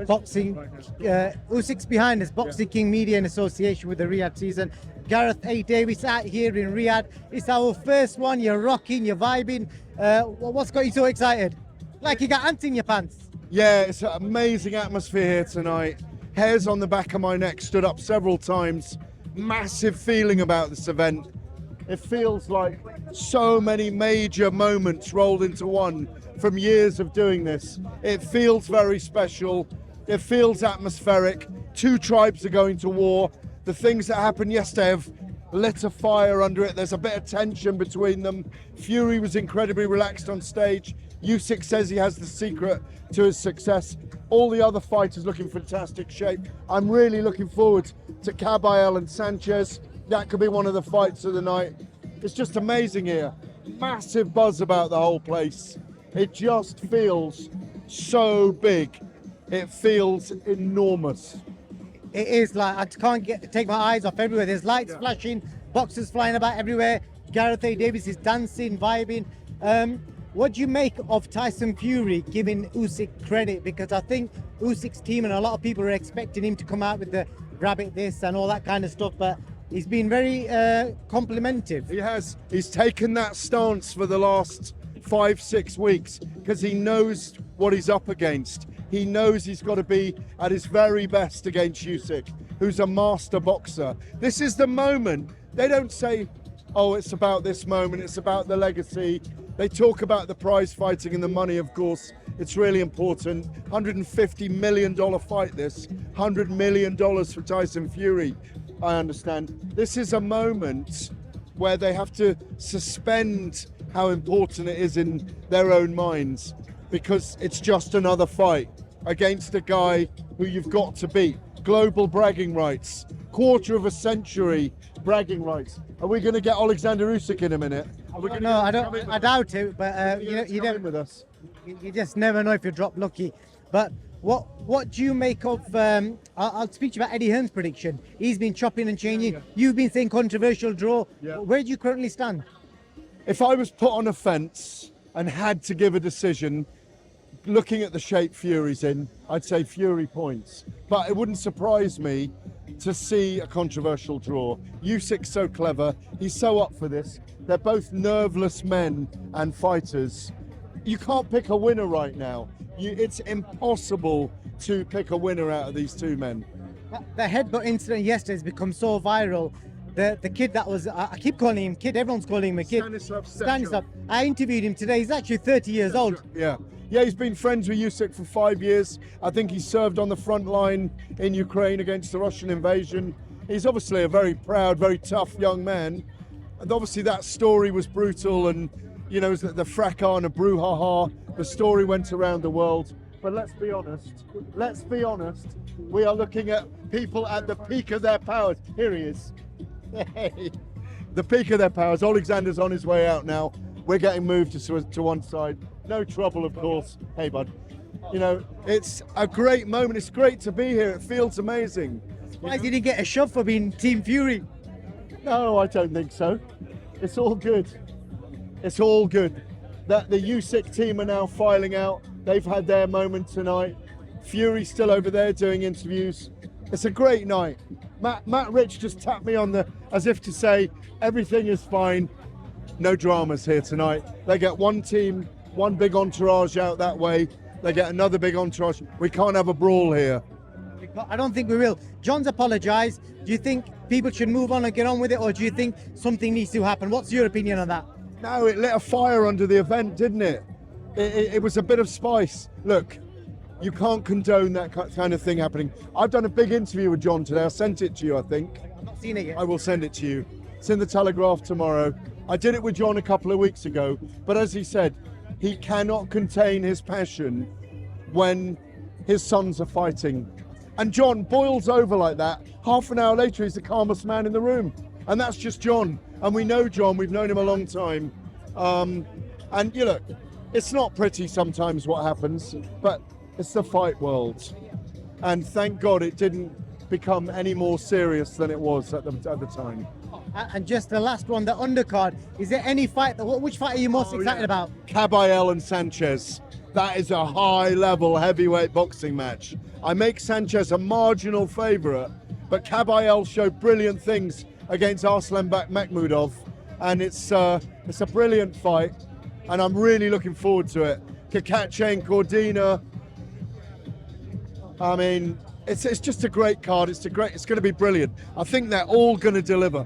boxing. Usyk's behind us, Boxing King Media in association with the Riyadh season. Gareth A. Davies out here in Riyadh. It's our first one. You're rocking, you're vibing. What's got you so excited? Like you got ants in your pants. Yeah, it's an amazing atmosphere here tonight. Hairs on the back of my neck stood up several times. Massive feeling about this event. It feels like so many major moments rolled into one from years of doing this. It feels very special. It feels atmospheric. Two tribes are going to war. The things that happened yesterday have lit a fire under it. There's a bit of tension between them. Fury was incredibly relaxed on stage. Usyk says he has the secret to his success. All the other fighters look in fantastic shape. I'm really looking forward to Caballero and Sanchez. That could be one of the fights of the night. It's just amazing here. Massive buzz about the whole place. It just feels so big. It feels enormous. It is like I can't take my eyes off everywhere. There's lights flashing, boxes flying about everywhere. Gareth A. Davies is dancing, vibing. What do you make of Tyson Fury giving Usyk credit? Because I think Usyk's team and a lot of people are expecting him to come out with the rabbit this and all that kind of stuff, but he's been very complimentive. He has. He's taken that stance for the last 5-6 weeks because he knows what he's up against. He knows he's got to be at his very best against Usyk, who's a master boxer. This is the moment. They don't say, oh, it's about this moment, it's about the legacy. They talk about the prize fighting and the money, of course. It's really important. $150 million fight this. $100 million for Tyson Fury, I understand. This is a moment where they have to suspend how important it is in their own minds, because it's just another fight against a guy who you've got to beat. Global bragging rights, quarter of a century bragging rights. Are we going to get Alexander Usyk in a minute? No, I don't. I doubt it. But you never with us. You just never know if you drop lucky. But what do you make of? I'll speak to you about Eddie Hearn's prediction. He's been chopping and changing. You've been saying controversial draw. Yeah. Where do you currently stand? If I was put on a fence and had to give a decision, looking at the shape Fury's in, I'd say Fury points. But it wouldn't surprise me to see a controversial draw. Usyk's so clever. He's so up for this. They're both nerveless men and fighters. You can't pick a winner right now. It's impossible to pick a winner out of these two men. The headbutt incident yesterday has become so viral. The kid that was, I keep calling him kid, everyone's calling him a kid. Stanislav. I interviewed him today. He's actually 30 years old. Yeah, he's been friends with Usyk for 5 years. I think he served on the front line in Ukraine against the Russian invasion. He's obviously a very proud, very tough young man. And obviously that story was brutal, and the fracas and the brouhaha, the story went around the world. But let's be honest, we are looking at people at the peak of their powers. Here he is. Hey. The peak of their powers. Alexander's on his way out now. We're getting moved to one side. No trouble, of course. Hey, bud. It's a great moment. It's great to be here. It feels amazing. Why did he get a shove for being Team Fury? No, I don't think so. It's all good. It's all good. That the Usyk team are now filing out. They've had their moment tonight. Fury's still over there doing interviews. It's a great night. Matt Rich just tapped me on as if to say, everything is fine. No dramas here tonight. They get one team, one big entourage out that way. They get another big entourage. We can't have a brawl here. I don't think we will. John's apologised. Do you think people should move on and get on with it, or do you think something needs to happen? What's your opinion on that? No, it lit a fire under the event, didn't it? It was a bit of spice. Look, you can't condone that kind of thing happening. I've done a big interview with John today. I sent it to you, I think. I've not seen it yet. I will send it to you. It's in the Telegraph tomorrow. I did it with John a couple of weeks ago, but as he said, he cannot contain his passion when his sons are fighting. And John boils over like that. Half an hour later, he's the calmest man in the room. And that's just John. And we know John, we've known him a long time. And it's not pretty sometimes what happens, but it's the fight world. And thank God it didn't become any more serious than it was at the time. And just the last one, the undercard. Is there any fight, which fight are you most excited about? Caballero and Sanchez. That is a high-level heavyweight boxing match. I make Sanchez a marginal favourite, but Kabayel showed brilliant things against Arslanbek Makhmudov, and it's a brilliant fight, and I'm really looking forward to it. Kakache and Cordina. I mean, it's just a great card. It's going to be brilliant. I think they're all going to deliver.